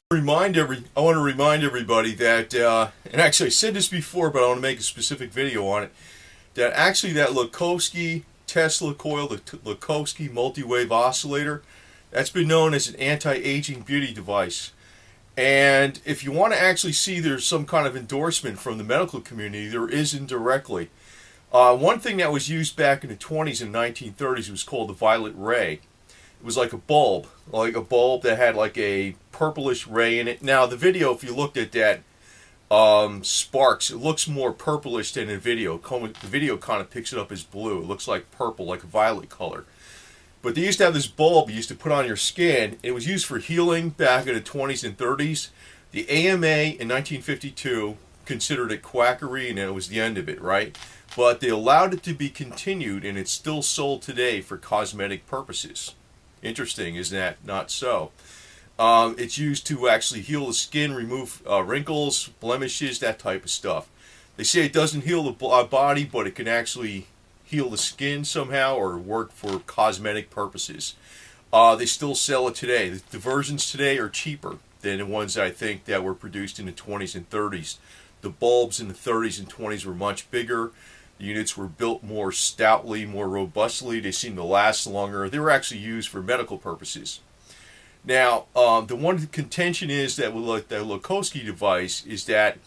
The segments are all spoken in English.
I want to remind everybody that, and actually I said this before, but I want to make a specific video on it, that actually that Lakhovsky Tesla coil, the Lakhovsky multi-wave oscillator, that's been known as an anti-aging beauty device. And if you want to actually see there's some kind of endorsement from the medical community, there is indirectly. One thing that was used back in the 20s and 1930s was called the violet ray. It was like a bulb that had like a purplish ray in it. Now the video, if you looked at that, sparks, it looks more purplish than in video. The video kind of picks it up as blue. It looks like purple, like a violet color. But they used to have this bulb you used to put on your skin. It was used for healing back in the 20s and 30s. The AMA in 1952 considered it quackery, and it was the end of it, right? But they allowed it to be continued, and it's still sold today for cosmetic purposes. Interesting, isn't that not so? It's used to actually heal the skin, remove wrinkles, blemishes, that type of stuff. They say it doesn't heal the body, but it can actually heal the skin somehow or work for cosmetic purposes. They still sell it today. The versions today are cheaper than the ones I think that were produced in the 20s and 30s. The bulbs in the 30s and 20s were much bigger. The units were built more stoutly, more robustly. They seemed to last longer. They were actually used for medical purposes. Now, the one contention is that with the Lakhovsky device is that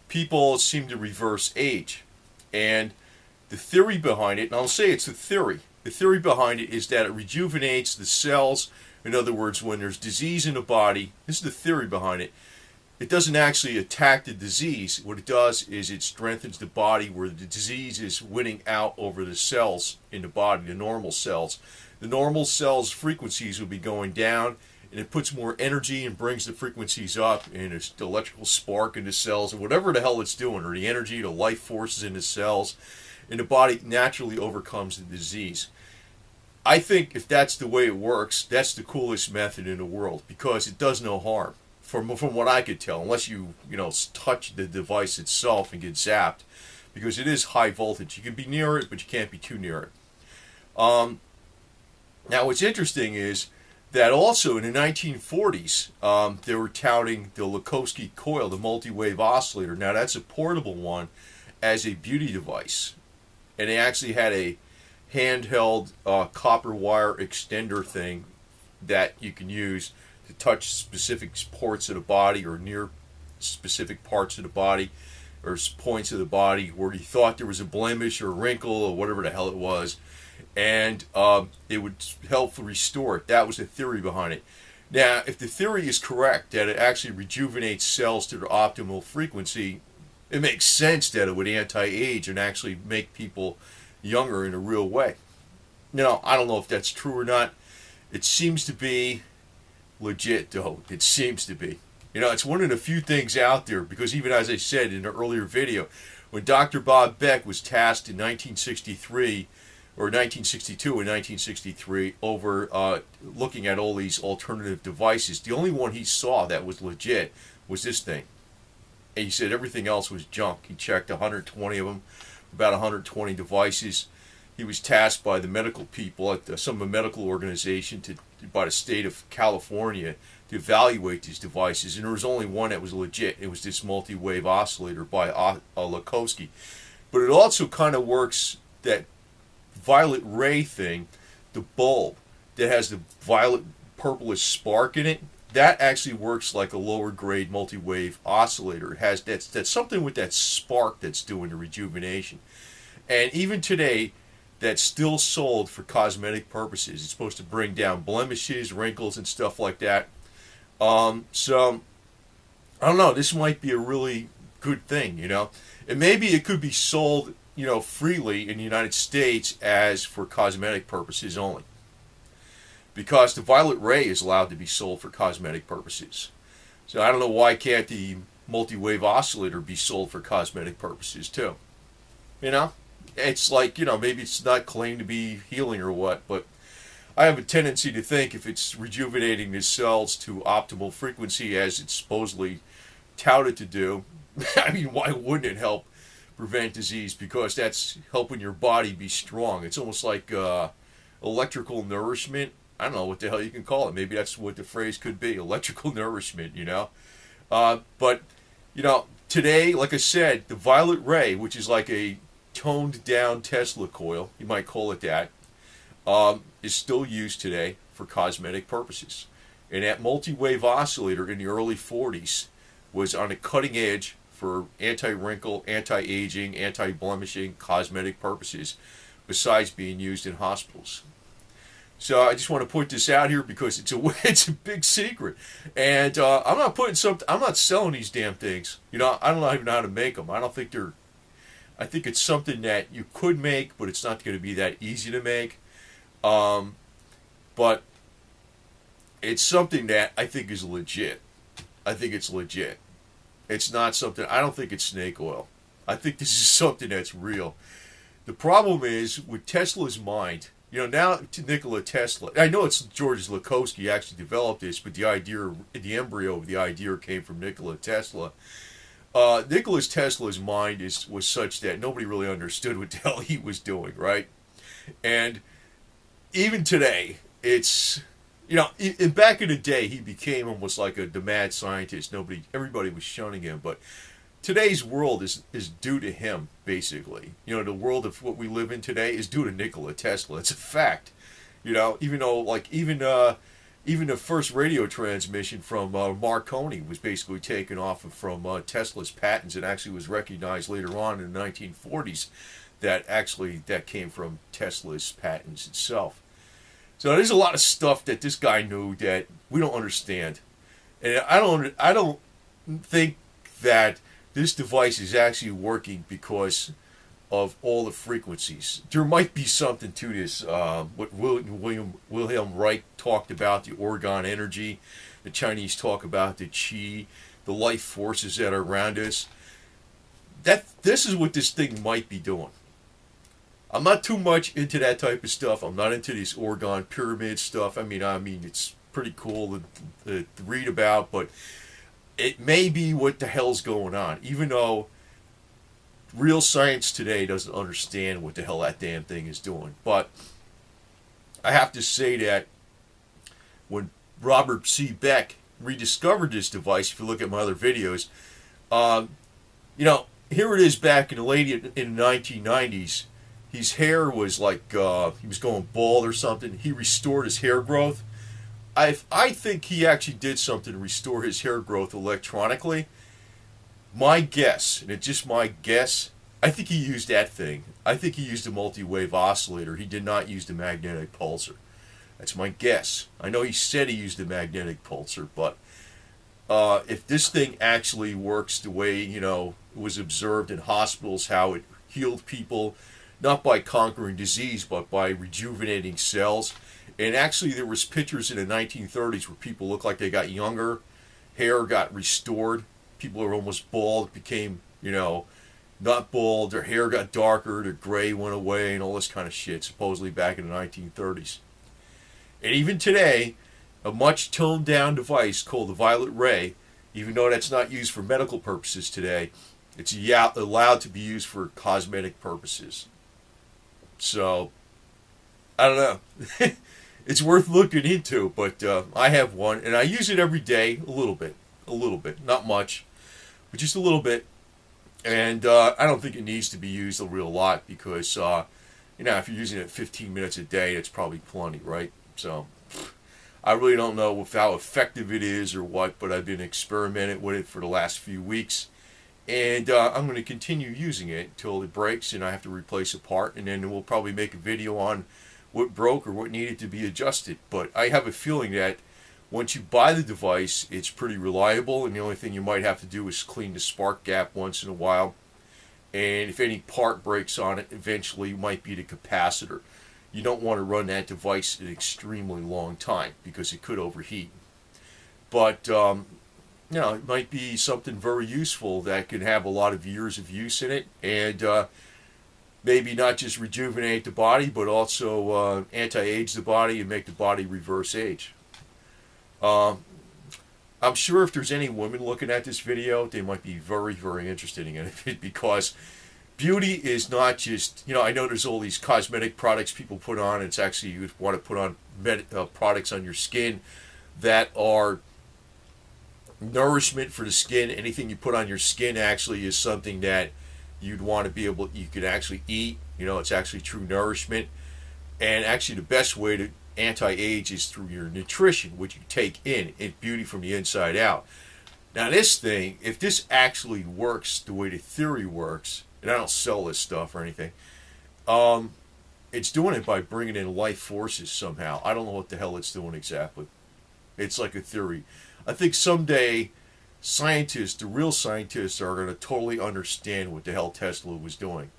people seem to reverse age. And the theory behind it, and I'll say it's a theory. The theory behind it is that it rejuvenates the cells. In other words, when there's disease in the body, this is the theory behind it. It doesn't actually attack the disease. What it does is it strengthens the body where the disease is winning out over the cells in the body, the normal cells. The normal cells' frequencies will be going down, and it puts more energy and brings the frequencies up, and it's the electrical spark in the cells, or whatever the hell it's doing, or the energy, the life forces in the cells, and the body naturally overcomes the disease. I think if that's the way it works, that's the coolest method in the world, because it does no harm. From what I could tell, unless you touch the device itself and get zapped, because it is high voltage. You can be near it, but you can't be too near it. Now, what's interesting is that also in the 1940s, they were touting the Lakhovsky coil, the multi-wave oscillator. Now, that's a portable one as a beauty device. And they actually had a handheld copper wire extender thing that you can use to touch specific parts of the body or near specific parts of the body or points of the body where you thought there was a blemish or a wrinkle or whatever the hell it was, and it would help restore it. That was the theory behind it. Now, if the theory is correct that it actually rejuvenates cells to their optimal frequency, it makes sense that it would anti-age and actually make people younger in a real way. Now, I don't know if that's true or not. It seems to be legit, though. It seems to be. It's one of the few things out there, because even as I said in an earlier video, when Dr. Bob Beck was tasked in 1963, or 1962 and 1963, over looking at all these alternative devices, the only one he saw that was legit was this thing. And he said everything else was junk. He checked 120 of them, about 120 devices. He was tasked by the medical people at some medical organization by the state of California to evaluate these devices, and there was only one that was legit. It was this multi-wave oscillator by Lakhovsky. But it also kind of works, that violet ray thing, the bulb that has the violet purplish spark in it, that actually works like a lower grade multi-wave oscillator. It has that's something with that spark that's doing the rejuvenation. And even today, that's still sold for cosmetic purposes. It's supposed to bring down blemishes, wrinkles, and stuff like that. So, I don't know. This might be a really good thing, And maybe it could be sold, freely in the United States as for cosmetic purposes only. Because the violet ray is allowed to be sold for cosmetic purposes. So I don't know why can't the multi-wave oscillator be sold for cosmetic purposes too. It's like, maybe it's not claimed to be healing or what, but I have a tendency to think if it's rejuvenating the cells to optimal frequency as it's supposedly touted to do, I mean, why wouldn't it help prevent disease? Because that's helping your body be strong. It's almost like electrical nourishment I don't know what the hell you can call it. Maybe that's what the phrase could be, electrical nourishment, you know. But, you know, today, like I said, the violet ray, which is like a toned down Tesla coil, you might call it that, is still used today for cosmetic purposes. And that multi-wave oscillator in the early 40s was on the cutting edge for anti-wrinkle, anti-aging, anti-blemishing, cosmetic purposes, besides being used in hospitals. So I just want to point this out here because it's a big secret, and I'm not selling these damn things. You know, I don't even know how to make them. I don't think they're. I think it's something that you could make, but it's not going to be that easy to make. But it's something that I think is legit. I think it's legit. It's not something. I don't think it's snake oil. I think this is something that's real. The problem is with Tesla's mind. You know, now to Nikola Tesla, I know it's Lakhovsky actually developed this, but the idea, the embryo of the idea came from Nikola Tesla. Nikola Tesla's mind was such that nobody really understood what the hell he was doing, right? And even today, it's, you know, back in the day, he became almost like the mad scientist. Everybody was shunning him, but today's world is due to him, basically. You know, the world of what we live in today is due to Nikola Tesla. It's a fact. You know, even though, like, even the first radio transmission from Marconi was basically taken off from Tesla's patents and actually was recognized later on in the 1940s that came from Tesla's patents itself. So there's a lot of stuff that this guy knew that we don't understand. And I don't think that this device is actually working because of all the frequencies. There might be something to this. What Wilhelm Reich talked about, the orgone energy. The Chinese talk about the qi, the life forces that are around us. This is what this thing might be doing. I'm not too much into that type of stuff. I'm not into this orgone pyramid stuff. I mean, it's pretty cool to read about, but it may be what the hell's going on, even though real science today doesn't understand what the hell that damn thing is doing. But I have to say that when Robert C. Beck rediscovered this device, if you look at my other videos, you know, here it is back in the 1990s. His hair was like, he was going bald or something. He restored his hair growth. I think he actually did something to restore his hair growth electronically. My guess, and it's just my guess, I think he used that thing. I think he used a multi-wave oscillator. He did not use the magnetic pulsar. That's my guess. I know he said he used the magnetic pulsar, but if this thing actually works the way, you know, it was observed in hospitals, how it healed people, not by conquering disease, but by rejuvenating cells. And actually there was pictures in the 1930s where people looked like they got younger, hair got restored, people were almost bald, became, you know, not bald, their hair got darker, their gray went away, and all this kind of shit, supposedly back in the 1930s. And even today, a much toned down device called the violet ray, even though that's not used for medical purposes today, it's allowed to be used for cosmetic purposes. So, I don't know. It's worth looking into, but I have one, and I use it every day, a little bit, not much, but just a little bit. And I don't think it needs to be used a real lot because, you know, if you're using it 15 minutes a day, it's probably plenty, right? So, I really don't know how effective it is or what, but I've been experimenting with it for the last few weeks. And I'm going to continue using it until it breaks and I have to replace a part, and then we'll probably make a video on what broke or what needed to be adjusted. But I have a feeling that once you buy the device, it's pretty reliable, and the only thing you might have to do is clean the spark gap once in a while. And if any part breaks on it, eventually it might be the capacitor. You don't want to run that device an extremely long time because it could overheat. But you know, it might be something very useful that can have a lot of years of use in it, and maybe not just rejuvenate the body, but also anti-age the body and make the body reverse age. I'm sure if there's any women looking at this video, they might be very, very interested in it because beauty is not just, you know, I know there's all these cosmetic products people put on. It's actually, you want to put on products on your skin that are nourishment for the skin. Anything you put on your skin actually is something that you'd want to be able, you could actually eat. You know, it's actually true nourishment. And actually the best way to anti-age is through your nutrition, which you take in beauty from the inside out. Now this thing, if this actually works the way the theory works, and I don't sell this stuff or anything, it's doing it by bringing in life forces somehow. I don't know what the hell it's doing exactly. It's like a theory. I think someday scientists, the real scientists, are going to totally understand what the hell Tesla was doing.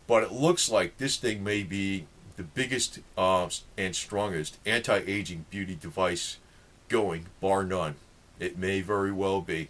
But it looks like this thing may be the biggest and strongest anti-aging beauty device going, bar none. It may very well be.